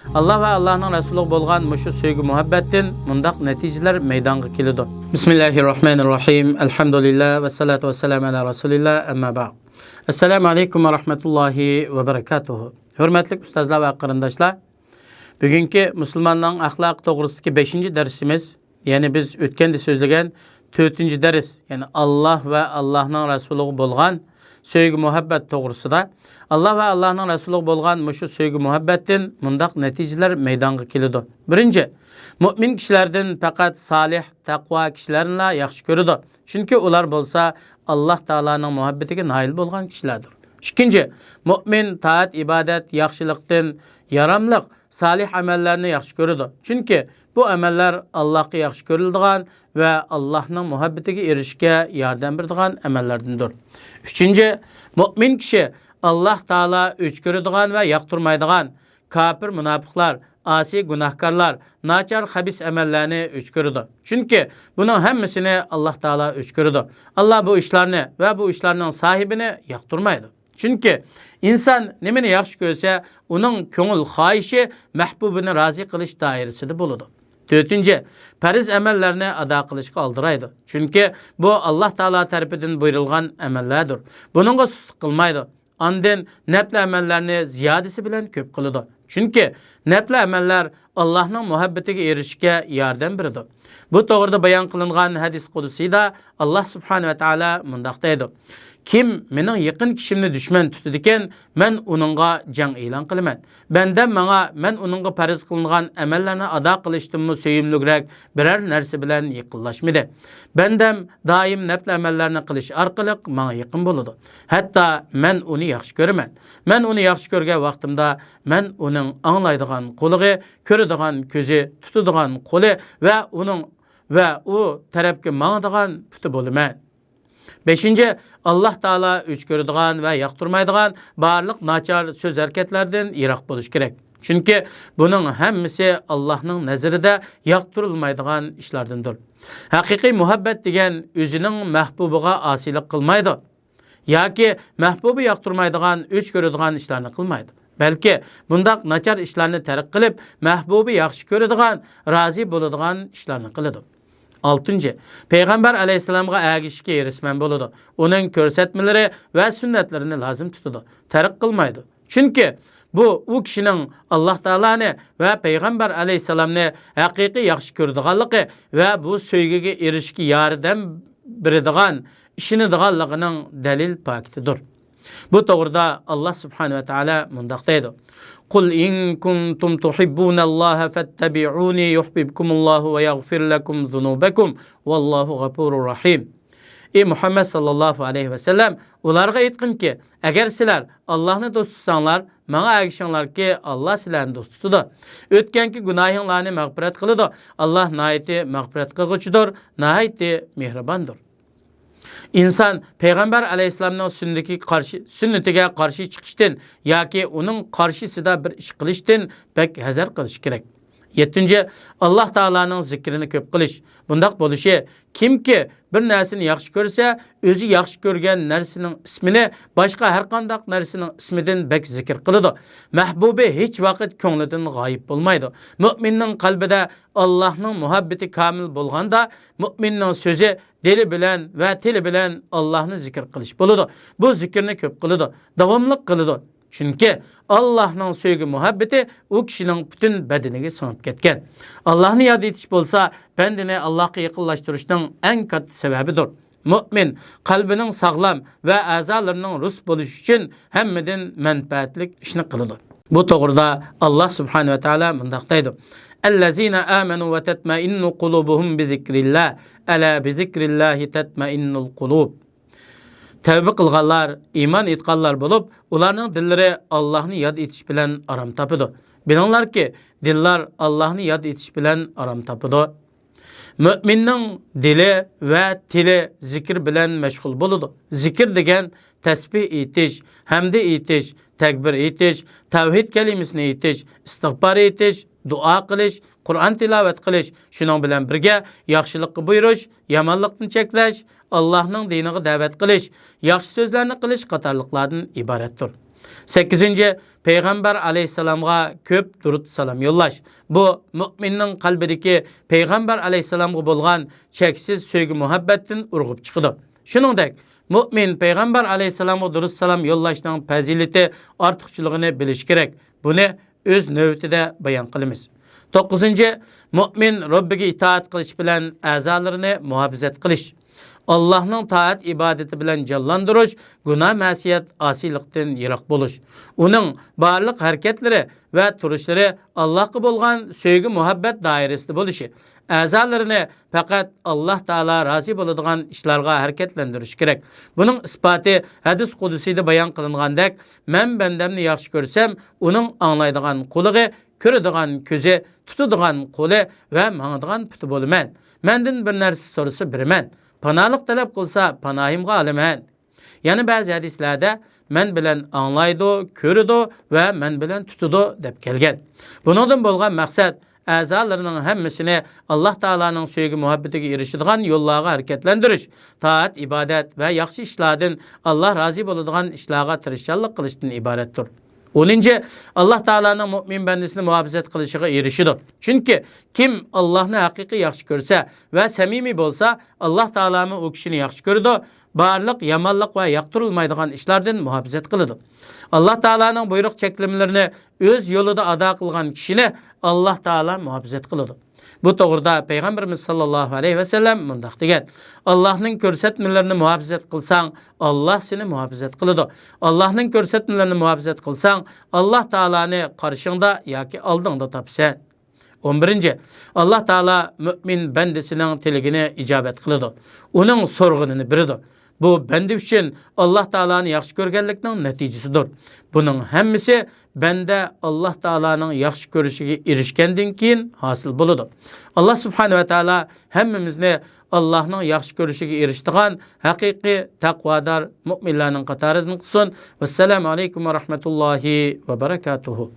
Allah ve Allah'ın Resulü bolgan muşu sevgi muhabbetin mundaq neticeler meydana kelidi. Bismillahirrahmanirrahim. Elhamdülillah ve salatu ve selam ala Resulillah amma ba'd. Assalamu alaikum ve rahmetullahi ve berekatuhu. Hürmetli ustazlar ve qarindoshlar, bugünkü Müslümanların ahlak to'g'risidagi 5. dersimiz, yani biz o'tganda so'zlagan 4. ders, yani Allah ve Allah'ın Resulü bolgan sevgi muhabbet to'g'risida Allah ve Allah'ın Resulü bolgan muşu sevgi muhabbetin mundaq neticeler meydana kelidi. Birinci, mümin kişilerden fakat salih, taqva kişilerini yaxshi ko'radi. Çünkü ular bolsa Allah Taala'nın muhabbetiga nail bolgan kişilerdir. İkinci, mümin taat, ibadet, yaxshilikdan yaramlıq, salih amellerini yaxshi ko'radi. Çünkü bu ameller Allah'a yaxshi ko'riladigan ve Allah'ın muhabbetiga erishishga yordam beradigan amellerdendir. Üçüncü, mümin kişi Allah Taala o'ch ko'radigan ve yoqtirmaydigan kafir, munofiqlar, asi günahkarlar, nachar, habis amellerini o'ch ko'radi. Çünkü bunun hammasini Allah Taala o'ch ko'radi. Allah bu işlerini ve bu işlerinin sahibini yoqtirmaydi. Çünkü insan nimani yaxshi ko'rsa, onun ko'ngil xohishi mahbubini rozi qilish doirasida bo'ladi. Dördüncü, farz amellerini ada qilishga aldıraydı. Çünkü bu Allah Taala tarafidan buyurilgan amellerdir. Bununla susluq qilmaydi. Andın nafl amellerini ziyadesi bilen köp kılıdı. Çünkü nafl ameller Allah'ın muhabbetiga erishishga yordam beradi. Bu to'g'rida bayon qilingan hadis qudusida Allah subhanahu ve taala mundaq deydi: Kim mening yaqin kishimni dushman tutadigan, men uningga jang e'lon qilaman. Bendam menga men uningga farz qilingan amallarni ado qilishdan sevimliroq biror narsa bilan yaqinlashmadi. Bendam doim nafl amallarni qilish orqali menga yaqin bo'ladi. Hatto men uni yaxshi ko'raman. Men uni yaxshi ko'rgan vaqtimda men uning anglaydigan qo'liga, ko'radigan ko'zi, tutadigan qo'li ve u tarafga mangadigan puti bo'laman. 5. Allah Taala o'ch ko'radigan ve yoqtirmaydigan barliq nachar so'z hareketlerden yiroq bo'lish kerak. Çünkü bunun hammasi Allah'ın nazarida yoqtirilmaydigan ishlardandir. Haqiqiy muhabbet degan o'zining mahbubiga asilik qilmaydi. Yoki mahbubi yoqtirmaydigan, o'ch ko'radigan ishlarni qilmaydi. Balki bundaq nachar ishlarni tark qilib, mahbubi yaxshi ko'radigan, rozi bo'ladigan ishlarni qiladi. 6. Peygamber aleyhisselam'a ergişki erismen buludu. Onun körsetmeleri ve sünnetlerini lazım tutudu. Terk kılmaydı. Çünkü bu o kişinin Allah Teala'nı ve Peygamber aleyhisselam'ını hakiki yaxshi ko'radiganligi ve bu söygüge erişki yardım beradigan işini diganligining dalil paketidir. Bu to'g'rida Allah subhanahu ve taala mundaq deydi: Qul in kuntum tuhibbunallaha fattabi'uni yuhibbukumullahu ve yaghfir lakum zunubakum wallahu gafurur rahim. Ey Muhammed sallallahu aleyhi ve sellem, ularga aytqinki, agar sizlar Allah'ni do'st tutsanglar, menga ergishinglar ki Allah sizlarni do'st tutadi. O'tganki gunohinglarni mag'firat qiladi. Allah nihoyatda mag'firat qilg'uchidir, nihoyatda mehribondir. İnsan Peygamber aleyhisselam'ın sünnetiga qarshi chiqishdan yoki uning qarshisida bir ish qilishdan pek hazar qilish kerak. 7. Allah Taala'nın zikrini ko'p qilish. Bundaq bo'lishi, kimki bir narsani yaxshi ko'rsa, o'zi yaxshi ko'rgan narsaning ismini boshqa har qanday narsaning ismidan bek zikr qiladi. Mahbubi hech vaqt ko'nglidan g'oyib bo'lmaydi. Mu'minning qalbida Allohning muhabbati komil bo'lganda, mu'minning so'zi dili bilan va tili bilan Allohni zikr qilish bo'ladi. Bu zikrni ko'p qiladi, davomli qiladi. Çünkü Allah'ın sevgi muhabbeti o kişinin bütün bedeniga singib ketgan. Allah'ni yad etish bo'lsa, bendini Allah'a yaqinlashtirishning eng katta sababidir. Mümin qalbining sog'lom ve a'zolarining rust bo'lishi uchun hammadan manfaatli ishni qiladi. Bu to'g'rida Allah subhanahu ve taala mundaq deydi: Ellezina amanu ve tatma'innu qulubuhum bi zikrillah, ala bi zikrillahi tatma'innul qulub. Tevbe qilganlar, iman etganlar bo'lib, ularning dillari Allohni yod etish bilan aram topadi. Bilinglar ki, dillar Allohni yod etish bilan aram topadi. Mü'minning dili ve tili zikr bilan mashg'ul bo'ladi. Zikr degan tasbih etish, hamd etish, takbir etish, tavhid kalimasini etish, istig'for etish, duo qilish, Qur'on tilovat qilish, shuning bilan birga yaxshilikqa buyurish, yomonlikni cheklash, Allah'ın diniga da'vat qilish, yaxshi so'zlarni qilish qatorliqlardan iboratdir. 8. Peygamber aleyhisselamga köp durud salam yollaş. Bu müminnin kalbideki Peygamber aleyhisselamga bolgan cheksiz söygü muhabbetin urgup çıkıdı. Şuningdek, mümin Peygamber aleyhisselamga durud salam yollashning fazilati ortiqchiligini bilish kerak. Buni öz növbetide bayan qilamiz. 9. Mümin Robbiga itaat qilish bilan a'zolarini muhofazat qilish. Allah'ın taat ibadeti bilen canlandırış, günah masiyet asilikten yirak buluş. Onun barlık hareketleri ve turuşları Allah'a bolgan söygü muhabbet dairesinde buluşu. Azalarını fakat Allah Teala razı boladigan işlarga hareketlendiriş gerek. Bunun ispatı hadis kudusida bayan kılingandek, men bendemni yaxshi görsem, onun anlaydigan kuluğu, körüdigan közü, tutudigan kolu ve mağadigan putu bolumen. Mendin bir nersi sorusu birimen. Panalık talep kılsa panahimga alaman. Yani bazı hadislerde men bilen anlaydı, körüdü ve men bilen tutudu dep kelgen. Bundan bolgan maksat azalarının hemmisini Allah Taala'nın söygü muhabbetiga erişidigan yollarga hareketlendiriş, taat, ibadet ve yaxşı işlerden Allah razı boladigan işlarga tirişçanlık kılıştan ibarettir. 10. Allah Taala'nın mümin bendesini muhafazat kılışıga erişidir. Çünkü kim Allah'ını hakiki yaxşı görse ve samimi bolsa Allah Taala'nın o kişini yaxşı gördü. Barlık, yamanlık ve yaktırılmaydigan işlerden muhafazat kılıdı. Allah Taala'nın buyruk çeklimlerini öz yolunda ada kılgan kişini Allah Taala muhafazat kılıdı. Bu doğruda Peygamberimiz sallallahu aleyhi ve sellem mundaq degen. Allah'ın körsetmelerini muhafazat kılsan, Allah seni muhafazat kılıdı. Allah'ın körsetmelerini muhafazat kılsan, Allah Taala'nı karşında yoki aldığında tapsan. 11. Allah Taala mümin bendesinin tiligini icabet kılıdı. Onun sorgununu biridi. Bu bende üçün Allah Taala'nı yaxşı görgenlikning neticesidir. Bunun hemmisi bende Allah Taala'nın yaxşı görüşüge erişkenden keyin hasıl boludu. Allah Subhanahu ve Taala hemmimizni Allah'ın yaxşı görüşüge erişdigan hakiki takvadar müminlerinin qatarından qılsın. Vesselamu aleykum ve rahmetullahi ve berekatuhu.